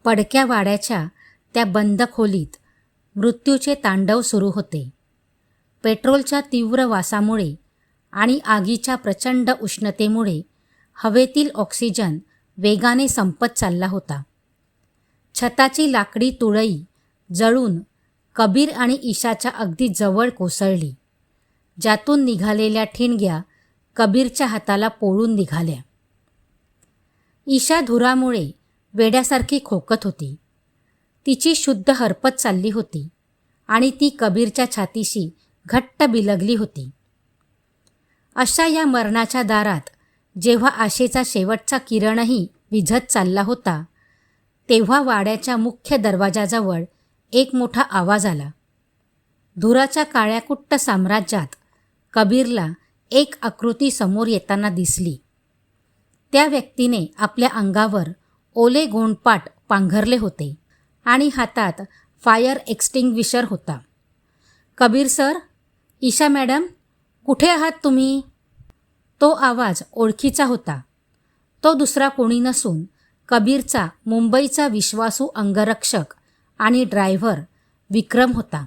पडक्या वाड्याच्या त्या बंद खोलीत मृत्यूचे तांडव सुरू होते. पेट्रोलच्या तीव्र वासामुळे आणि आगीच्या प्रचंड उष्णतेमुळे हवेतील ऑक्सिजन वेगाने संपत चालला होता. छताची लाकडी तुळई जळून कबीर आणि ईशाच्या अगदी जवळ कोसळली, ज्यातून निघालेल्या ठिणग्या कबीरच्या हाताला पोळून निघाल्या. ईशा धुरामुळे वेड्यासारखी खोकत होती. तिची शुद्ध हरपत चालली होती आणि ती कबीरच्या छातीशी घट्ट बिलगली होती. अशा या मरणाच्या दारात जेव्हा आशेचा शेवटचा किरणही विझत चालला होता, तेव्हा वाड्याच्या मुख्य दरवाजाजवळ एक मोठा आवाज आला. धुराच्या काळ्याकुट्ट साम्राज्यात कबीरला एक आकृती समोर येताना दिसली. त्या व्यक्तीने आपल्या अंगावर ओले गोंडपाट पांघरले होते आणि हातात फायर एक्स्टिंग्विशर होता. कबीर सर, ईशा मॅडम, कुठे आहात तुम्ही? तो आवाज ओळखीचा होता. तो दुसरा कोणी नसून कबीरचा मुंबईचा विश्वासू अंगरक्षक आणि ड्रायव्हर विक्रम होता.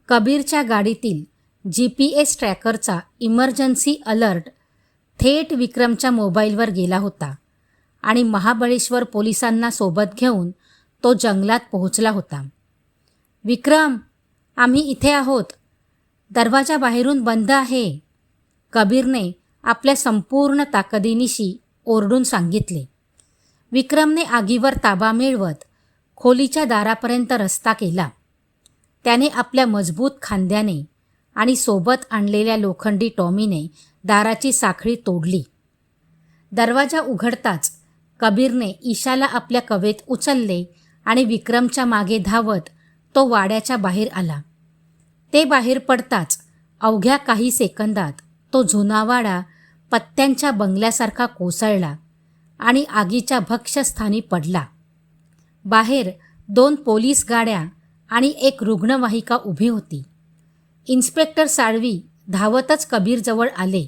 कबीरच्या गाडीतील GPS ट्रॅकरचा इमर्जन्सी अलर्ट थेट विक्रमच्या मोबाईलवर गेला होता आणि महाबळेश्वर पोलिसांना सोबत घेऊन तो जंगलात पोहोचला होता. विक्रम, आम्ही इथे आहोत. दरवाजा बाहेरून बंद आहे, कबीरने आपल्या संपूर्ण ताकदीनिशी ओरडून सांगितले. विक्रमने आगीवर ताबा मिळवत खोलीच्या दारापर्यंत रस्ता केला. त्याने आपल्या मजबूत खांद्याने आणि सोबत आणलेल्या लोखंडी टॉमीने दाराची साखळी तोडली. दरवाजा उघडताच कबीरने ईशाला आपल्या कवेत उचलले आणि विक्रमच्या मागे धावत तो वाड्याच्या बाहेर आला. ते बाहेर पडताच अवघ्या काही सेकंदात तो जुना वाडा पत्त्यांच्या बंगल्यासारखा कोसळला आणि आगीच्या भक्ष्यस्थानी पडला. बाहेर 2 पोलीस गाड्या आणि एक रुग्णवाहिका उभी होती. इन्स्पेक्टर साळवी धावतच कबीरजवळ आले.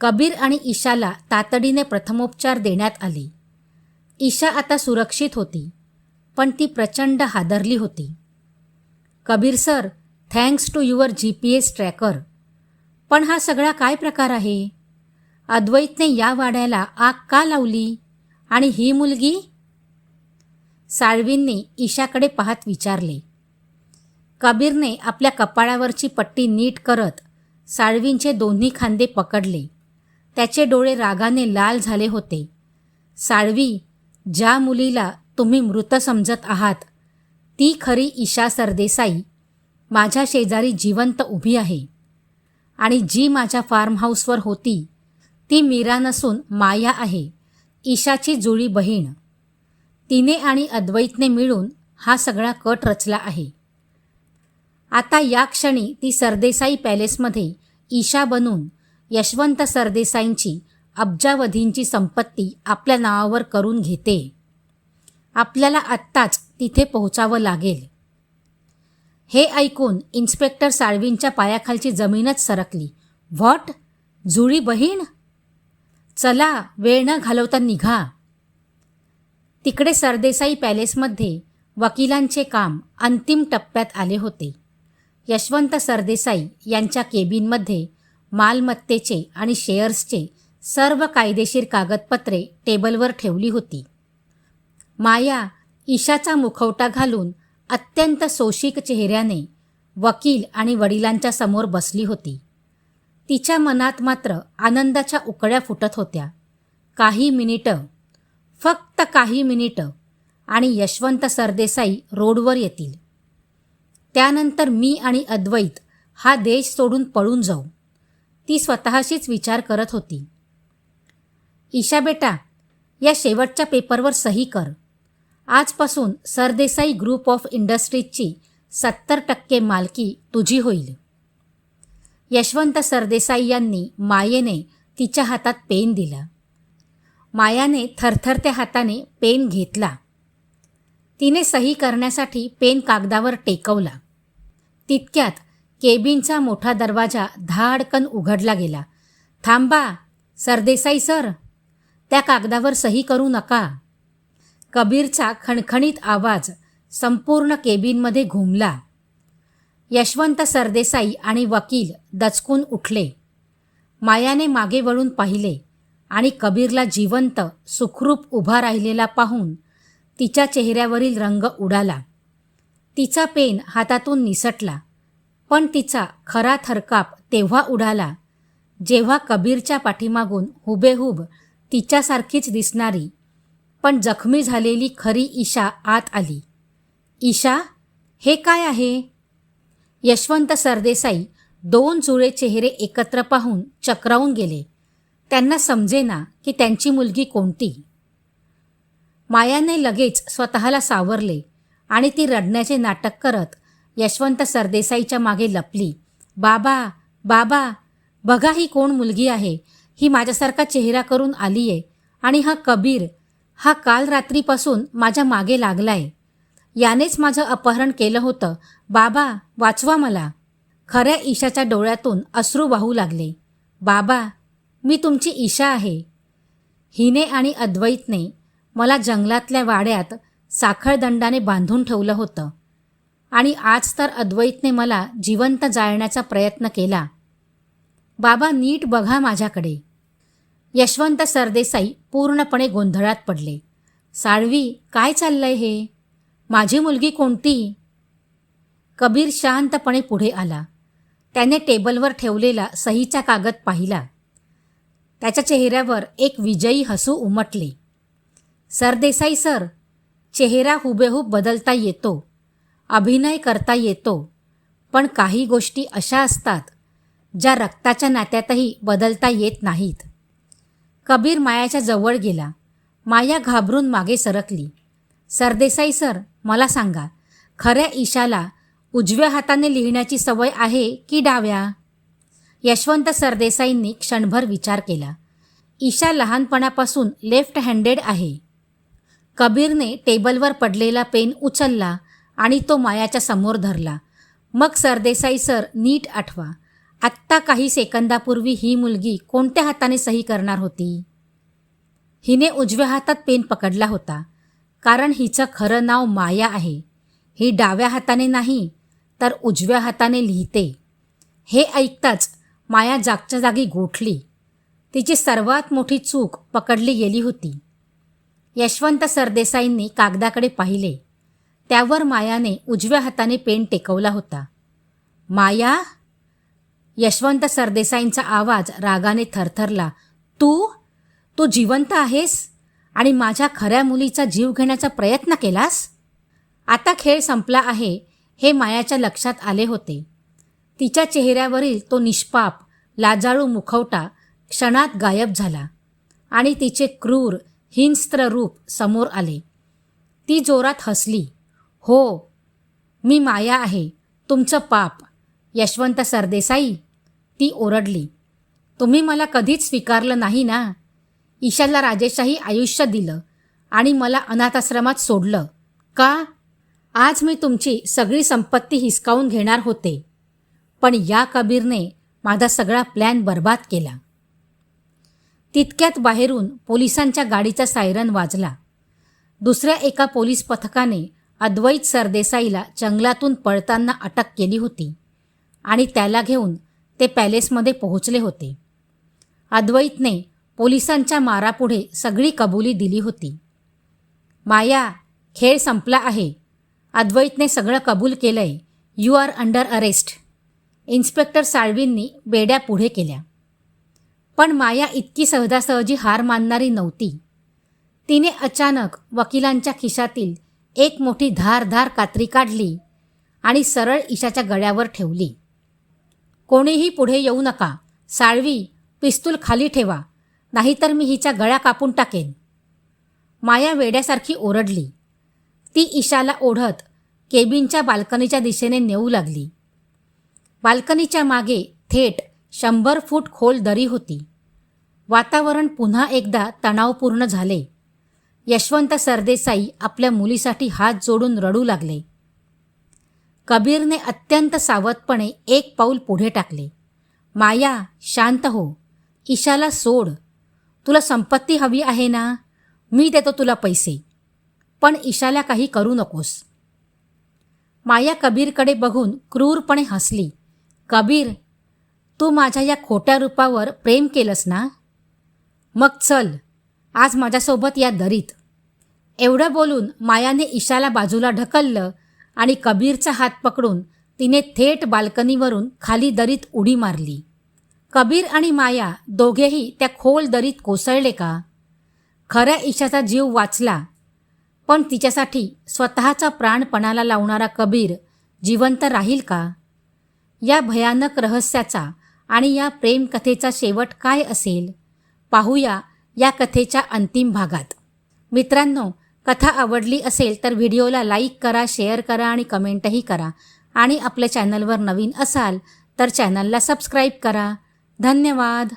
कबीर आणि ईशाला तातडीने प्रथमोपचार देण्यात आले. ईशा आता सुरक्षित होती, पण ती प्रचंड हादरली होती. Kabir sir, thanks to your GPS tracker. पण हा सगळा काय प्रकार आहे? अद्वैतने या वाड्याला आग का लावली? आणि ही मुलगी? साळवींनी ईशाकडे पाहत विचारले. कबीरने आपल्या कपाळावरची पट्टी नीट करत साळवींचे दोन्ही खांदे पकडले. त्याचे डोळे रागाने लाल झाले होते. साळवी, ज्या मुलीला तुम्ही मृत समजत आहात, ती खरी ईशा सरदेसाई माझ्या शेजारी जिवंत उभी आहे. आणि जी माझ्या फार्म हाऊसवर होती, ती मीरा नसून माया आहे, ईशाची जुळी बहीण. तिने आणि अद्वैतने मिळून हा सगळा कट रचला आहे. आता या क्षणी ती सरदेसाई पॅलेसमध्ये ईशा बनून यशवंत सरदेसाईंची अब्जावधींची संपत्ती आपल्या नावावर करून घेते. आपल्याला आत्ताच तिथे पोहोचावं लागेल. हे ऐकून इन्स्पेक्टर साळवींच्या पायाखालची जमीनच सरकली. व्हॉट? जुळी बहीण? चला, वेळ न घालवता निघा. तिकडे सरदेसाई पॅलेसमध्ये वकिलांचे काम अंतिम टप्प्यात आले होते. यशवंत सरदेसाई यांच्या केबिनमध्ये मालमत्तेचे आणि शेअर्सचे सर्व कायदेशीर कागदपत्रे टेबलवर ठेवली होती. माया ईशाचा मुखवटा घालून अत्यंत सोशिक चेहऱ्याने वकील आणि वडिलांच्या समोर बसली होती. तिच्या मनात मात्र आनंदाच्या उकळ्या फुटत होत्या. काही मिनिटं, फक्त काही मिनिटं, आणि यशवंत सरदेसाई रोडवर येतील. त्यानंतर मी आणि अद्वैत हा देश सोडून पळून जाऊ, ती स्वतःशीच विचार करत होती. ईशा बेटा, या शेवटच्या पेपरवर सही कर. आजपासून सरदेसाई ग्रुप ऑफ इंडस्ट्रीजची 70% मालकी तुझी होईल. यशवंत सरदेसाई यांनी मायेने तिच्या हातात पेन दिला. मायाने थरथरत्या हाताने पेन घेतला. तिने सही करण्यासाठी पेन कागदावर टेकवला. तितक्यात केबिनचा मोठा दरवाजा धाडकन उघडला गेला. थांबा, सरदेसाई सर, त्या कागदावर सही करू नका. कबीरचा खणखणीत आवाज संपूर्ण केबिनमध्ये घुमला. यशवंत सरदेसाई आणि वकील दचकून उठले. मायाने मागे वळून पाहिले आणि कबीरला जिवंत सुखरूप उभा राहिलेला पाहून तिच्या चेहऱ्यावरील रंग उडाला. तिचा पेन हातातून निसटला, पण तिचा खरा थरकाप तेव्हा उडाला जेव्हा कबीरच्या पाठीमागून हुबेहूब तिच्यासारखीच दिसणारी पण जखमी झालेली खरी ईशा आत आली. ईशा, हे काय आहे? यशवंत सरदेसाई 2 जुळे चेहरे एकत्र पाहून चक्रावून गेले. त्यांना समजेना की त्यांची मुलगी कोणती. मायाने लगेच स्वतःला सावरले आणि ती रडण्याचे नाटक करत यशवंत सरदेसाईच्या मागे लपली. बाबा, बाबा, बघा ही कोण मुलगी आहे. ही माझ्यासारखा चेहरा करून आली आहे आणि हा कबीर, हा काल रात्रीपासून माझ्या मागे लागलाय. यानेच माझं अपहरण केलं होतं. बाबा, वाचवा मला. खऱ्या ईशाच्या डोळ्यातून अश्रू वाहू लागले. बाबा, मी तुमची ईशा आहे. हिने आणि अद्वैतने मला जंगलातल्या वाड्यात साखळदंडाने बांधून ठेवलं होतं आणि आज तर अद्वैतने मला जिवंत जाळण्याचा प्रयत्न केला. बाबा, नीट बघा माझ्याकडे. यशवंत सरदेसाई पूर्णपणे गोंधळात पडले. साळवी, काय चाललंय हे? माझी मुलगी कोणती? कबीर शांतपणे पुढे आला. त्याने टेबलवर ठेवलेला सहीचा कागद पाहिला. त्याच्या चेहऱ्यावर एक विजयी हसू उमटले. सरदेसाई सर, चेहरा हुबेहूब बदलता येतो, अभिनय करता येतो, पण काही गोष्टी अशा असतात ज्या रक्ताच्या नात्यातही बदलता येत नाहीत. कबीर मायाच्या जवळ गेला. माया घाबरून मागे सरकली. सरदेसाई सर, मला सांगा, खऱ्या ईशाला उजव्या हाताने लिहिण्याची सवय आहे की डाव्या? यशवंत सरदेसाईंनी क्षणभर विचार केला. ईशा लहानपणापासून लेफ्ट हँडेड आहे. कबीरने टेबलवर पडलेला पेन उचलला आणि तो मायाच्या समोर धरला. मग सरदेसाई सर, नीट आठवा, आत्ता काही सेकंदापूर्वी ही मुलगी कोणत्या हाताने सही करणार होती? हिने उजव्या हातात पेन पकडला होता, कारण हिचं खरं नाव माया आहे. ही डाव्या हाताने नाही तर उजव्या हाताने लिहिते. हे ऐकताच माया जागच्या जागी गोठली. तिची सर्वात मोठी चूक पकडली गेली होती. यशवंत सरदेसाईंनी कागदाकडे पाहिले. त्यावर मायाने उजव्या हाताने पेन टेकवला होता. माया? यशवंत सरदेसाईंचा आवाज रागाने थरथरला. तू जिवंत आहेस आणि माझ्या खऱ्या मुलीचा जीव घेण्याचा प्रयत्न केलास? आता खेळ संपला आहे हे मायाच्या लक्षात आले होते. तिच्या चेहऱ्यावरील तो निष्पाप, लाजाळू मुखवटा क्षणात गायब झाला आणि तिचे क्रूर, हिंस्त्र रूप समोर आले. ती जोरात हसली. हो, मी माया आहे, तुमचं पाप. यशवंत सरदेसाई, ती ओरडली. तुम्ही मला कधीच स्वीकारलं नाही ना? ईशाला राजेशाही आयुष्य दिलं आणि मला अनाथाश्रमात सोडलं का? आज मी तुमची सगळी संपत्ती हिसकावून घेणार होते, पण या कबीरने माझा सगळा प्लॅन बर्बाद केला. तितक्यात बाहेरून पोलिसांच्या गाडीचा सायरन वाजला. दुसऱ्या एका पोलीस पथकाने अद्वैत सरदेसाईला जंगलातून पळताना अटक केली होती आणि त्याला घेऊन ते पॅलेसमध्ये पोहोचले होते. अद्वैतने पोलिसांच्या मारापुढे सगळी कबुली दिली होती. माया, खेळ संपला आहे. अद्वैतने सगळं कबूल केलंय. You are under arrest. Inspector साळवींनी बेड्या पुढे केल्या. पण माया इतकी सहजासहजी हार मानणारी नव्हती. तिने अचानक वकिलांच्या खिशातील एक मोठी धारधार कात्री काढली आणि सरळ ईशाच्या गळ्यावर ठेवली. कोणीही पुढे येऊ नका. साळवी, पिस्तूल खाली ठेवा, नाहीतर मी हिचा गळा कापून टाकेन. माया वेड्यासारखी ओरडली. ती ईशाला ओढत केबिनच्या बाल्कनीच्या दिशेने नेऊ लागली. बाल्कनीच्या मागे थेट 100 फूट खोल दरी होती. वातावरण पुन्हा एकदा तणावपूर्ण झाले. यशवंत सरदेसाई आपल्या मुलीसाठी हात जोडून रडू लागले. कबीरने अत्यंत सावधपणे एक पाऊल पुढे टाकले. माया, शांत हो. ईशाला सोड. तुला संपत्ती हवी आहे ना? मी देतो तुला पैसे. पण ईशाला काही करू नकोस. माया कबीरकडे बघून क्रूरपणे हसली. कबीर, तू माझ्या या खोट्या रूपावर प्रेम केलंस ना? मग चल आज माझ्यासोबत या दरीत. एवढं बोलून मायाने ईशाला बाजूला ढकललं आणि कबीरचा हात पकडून तिने थेट बाल्कनीवरून खाली दरीत उडी मारली. कबीर आणि माया दोघेही त्या खोल दरीत कोसळले का? खऱ्या ईशाचा जीव वाचला, पण तिच्यासाठी स्वतःचा प्राण पणाला लावणारा कबीर जिवंत राहील का? या भयानक रहस्याचा आणि या प्रेमकथेचा शेवट काय असेल पाहूया या कथेच्या अंतिम भागात. मित्रांनो, कथा आवडली असेल तर व्हिडिओला लाईक करा, शेअर करा आणि कमेंटही करा. आणि आपल्या चॅनलवर नवीन असाल तर चॅनलला सबस्क्राईब करा. धन्यवाद.